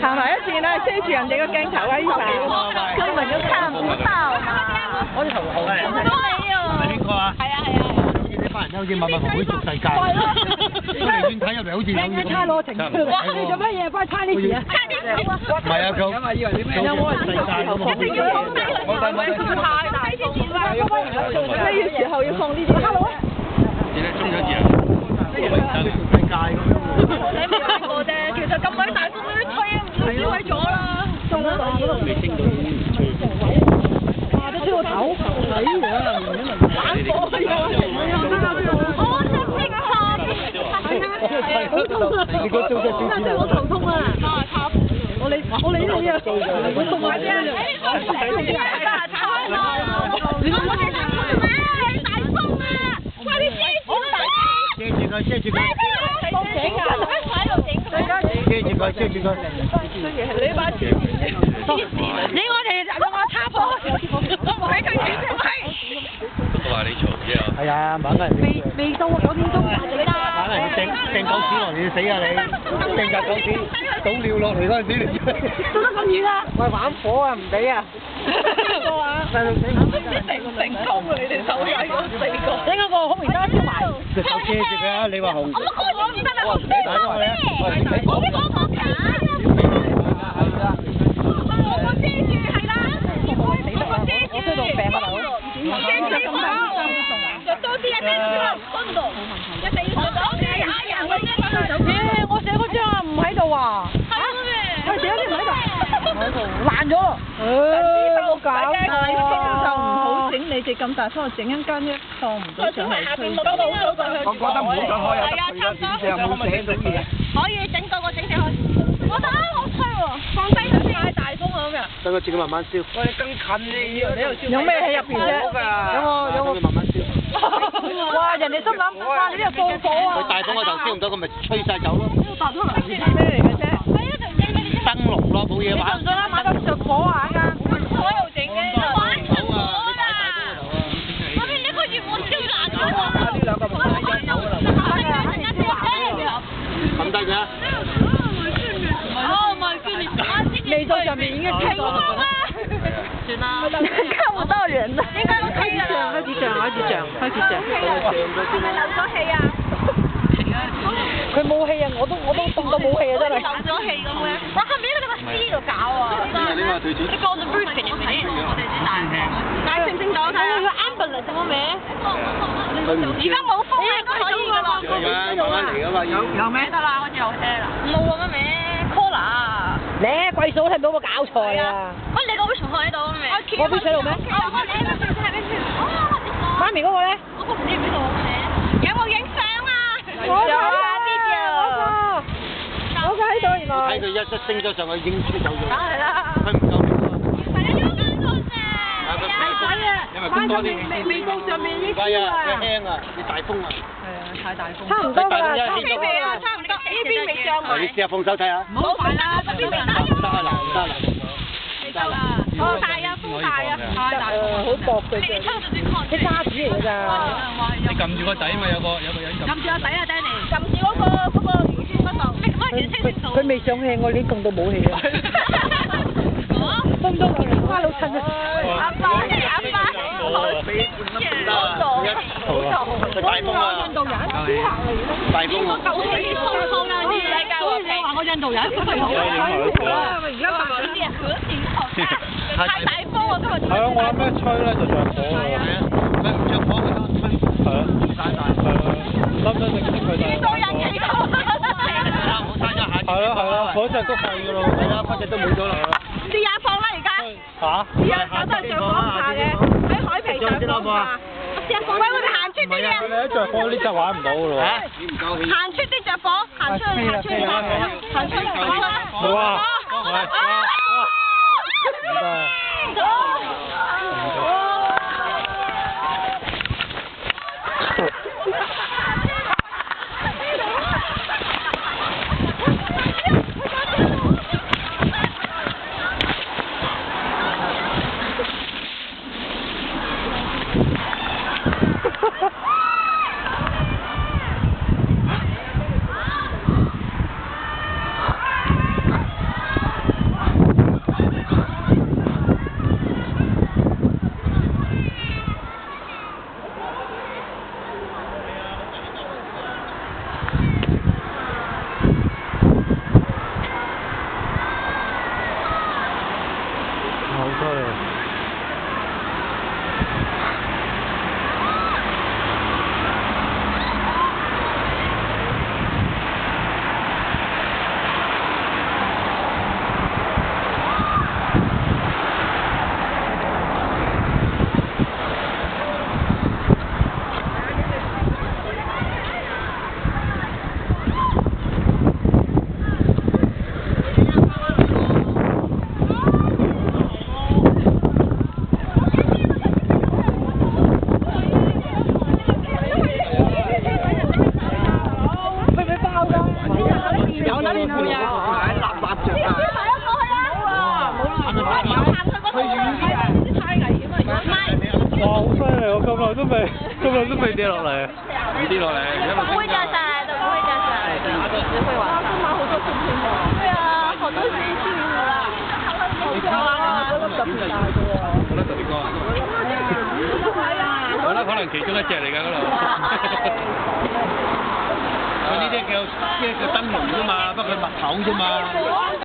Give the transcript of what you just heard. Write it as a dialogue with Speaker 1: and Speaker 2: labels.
Speaker 1: 行埋一邊啦，遮住人哋個鏡頭啊！呢排根本就看不到嘛。
Speaker 2: 我啲同學
Speaker 1: 都你啊！
Speaker 2: 係邊個啊？
Speaker 1: 係啊！
Speaker 2: 呢班人都好似默默同會做世界，出嚟遠睇入嚟好似有
Speaker 3: 差攞程序，哇！你做乜嘢？幫差啲字啊？
Speaker 2: 唔係啊，佢有冇人世界咁啊？
Speaker 1: 咩嘢時候要放呢啲？
Speaker 2: 你哋中咗字啊？明燈世界咁樣。
Speaker 1: 你未睇過啫，其實咁鬼大風都吹唔燒毀咗啦。
Speaker 2: 未升到已經吹。
Speaker 3: 哇！都吹到頭死㗎，
Speaker 1: 玩火又我想拼下。係啊，好痛啊！
Speaker 2: 你個做隻小指
Speaker 3: 好頭痛啊！我理呢啲啊，我痛埋啫。
Speaker 1: 你講我哋大風啊！大風啊！快啲
Speaker 2: 遮住佢，
Speaker 1: 報警啊！喺度整。
Speaker 2: 遮住佢。
Speaker 1: 你把錢，你我哋用我叉火，我俾佢影出嚟。
Speaker 4: 不過話你嘈啫。
Speaker 2: 係啊，猛人。
Speaker 3: 未到9點鐘就得。
Speaker 2: 猛人掟狗屎落嚟，你死啊你！掟架狗屎倒尿落嚟嗰陣時你。
Speaker 3: 做得咁遠啊！
Speaker 1: 喂，玩火啊，唔俾啊！邊個啊？細路仔唔成功啊！你哋手曳嗰4個。
Speaker 3: 整嗰個空面燈燒埋。
Speaker 2: 隻手遮住佢啊！你話紅。
Speaker 1: 我唔得啦，我唔得啦。
Speaker 2: 打過嚟啊！
Speaker 1: 我遮住係啦。我遮住。我推到病啊大佬。我遮住呢個。多啲一定要分到，一定要做到嘅。
Speaker 3: 我寫嗰張啊唔喺度啊！我寫嗰啲唔喺度，爛咗。
Speaker 1: 大家睇風就唔好整你哋咁大風，整一間一放唔到上嚟吹。
Speaker 2: 我覺得唔好再開啊！得佢啦，點知有冇寫到嘢？
Speaker 5: 可以整個整隻開。我覺得好吹喎，
Speaker 1: 放低咗太大風啊咁樣。
Speaker 2: 等佢自己慢慢燒。喂，你更近你
Speaker 1: 有咩喺入邊啫？有個
Speaker 2: 慢慢燒。
Speaker 3: 哇！人哋心諗，哇！你呢個放火啊！
Speaker 2: 佢大風我就燒唔到，咁咪吹晒走咯。
Speaker 1: 咩嚟嘅啫？
Speaker 2: 燈籠咯，冇嘢玩。
Speaker 3: 唔信啦，買個着火啊！
Speaker 1: 我又整嘅。
Speaker 5: 玩着火啦！我俾你個月我燒爛咗喎。
Speaker 2: 呢兩個唔使隻手啦。撳低佢啊！
Speaker 3: 微信上面已經聽過。
Speaker 5: 算啦。
Speaker 1: 看不到人啦。
Speaker 5: 應該都睇㗎啦。
Speaker 3: 開始漲。
Speaker 1: 係咪漏咗氣啊？
Speaker 3: 佢冇氣啊！我都凍到冇氣啊！真係。
Speaker 5: 漏咗氣咁嘅。我後面喺個 C 度搞啊！
Speaker 2: 你話對住。
Speaker 5: 你過到 roof 嘅入面，我哋先大聲。大清清楚睇啊！個 ambulance 做乜名？而家冇風應該可以㗎啦。
Speaker 2: 慢慢嚟㗎嘛，
Speaker 1: 有咩？
Speaker 5: 得啦，好似有車啦。冇啊乜名 ？Cola。
Speaker 3: 你貴數聽唔到冇搞錯啊！
Speaker 5: 喂，你個 wish 放喺度啊未？
Speaker 3: 我 wish 喺度咩？
Speaker 5: 哦，你個 wish 喺邊處？哦，
Speaker 3: 媽咪嗰個咧？
Speaker 5: 我都唔知邊度嘅。有冇影相啊？
Speaker 3: 我喺度原來。
Speaker 2: 睇佢一升咗上去已經吹走咗。
Speaker 1: 梗係啦。
Speaker 2: 佢唔夠。
Speaker 3: 因為公多啲。微博上面已經
Speaker 2: 係啊，佢輕啊，你大風啊。
Speaker 1: 係啊，太大風。
Speaker 3: 差唔多啦，
Speaker 1: 差唔多啦，差唔多。呢邊未上埋。
Speaker 2: 你試下放手睇下。
Speaker 1: 唔好快啦，呢邊未打。
Speaker 2: 唔得啊嗱，唔得啦。
Speaker 1: 未得啦。哦，大啊，風大啊，太大風。
Speaker 3: 好薄嘅啫，啲沙子嚟㗎咋。
Speaker 4: 你撳住個底嘛，有個人撳。
Speaker 1: 撳住個底啊 ，Danny。撳住嗰個搖扇嗰度。你咁樣其實清楚。
Speaker 3: 佢未上氣，我已經凍到冇氣啦。凍到連花老襯啊！
Speaker 1: 阿爸，好天嘅，好傻，
Speaker 2: 大風啊！
Speaker 3: 印度人顧客嚟嘅。
Speaker 2: 大風啊！
Speaker 5: 夠氣粗粗啦啲，
Speaker 1: 世界和平。
Speaker 3: 話我印度人，
Speaker 1: 而家白嗰啲啊，太大風啊！今日。
Speaker 4: 係啊，我諗一吹咧就着火㗎。
Speaker 2: 係啊，佢唔着火佢都吹。
Speaker 4: 係啊，
Speaker 2: 吹曬。
Speaker 4: 深圳正式佢就
Speaker 1: 見到人氣到。
Speaker 2: 好嘥咗下。
Speaker 4: 係啦，嗰隻都廢㗎咯。
Speaker 2: 係啦，嗰隻都冇咗啦。
Speaker 1: 試下放啦而家。
Speaker 4: 嚇？
Speaker 1: 試下搞都係着火下嘅，喺海皮上火下。試下放。喂，我哋行出啲
Speaker 4: 係啊，
Speaker 1: 嘢。
Speaker 4: 你一着火呢隻玩唔到㗎咯喎。
Speaker 2: 你唔夠氣。
Speaker 1: 行出啲着火，行出去，行出去，行出去。
Speaker 4: 冇啊！唔得。嚟，我咁耐都未跌落嚟。
Speaker 2: 唔跌落嚟，一路
Speaker 5: 不會掉下來的，不會掉下來的，一直會往上。
Speaker 1: 買好多星星喎。
Speaker 5: 對啊，好多星星啊！
Speaker 1: 好高啊！嗰粒特別大嘅喎。
Speaker 2: 我覺得特別高。我覺得可能其中一隻嚟㗎嗰度。佢呢啲叫燈籠啫嘛，不過佢密口啫嘛。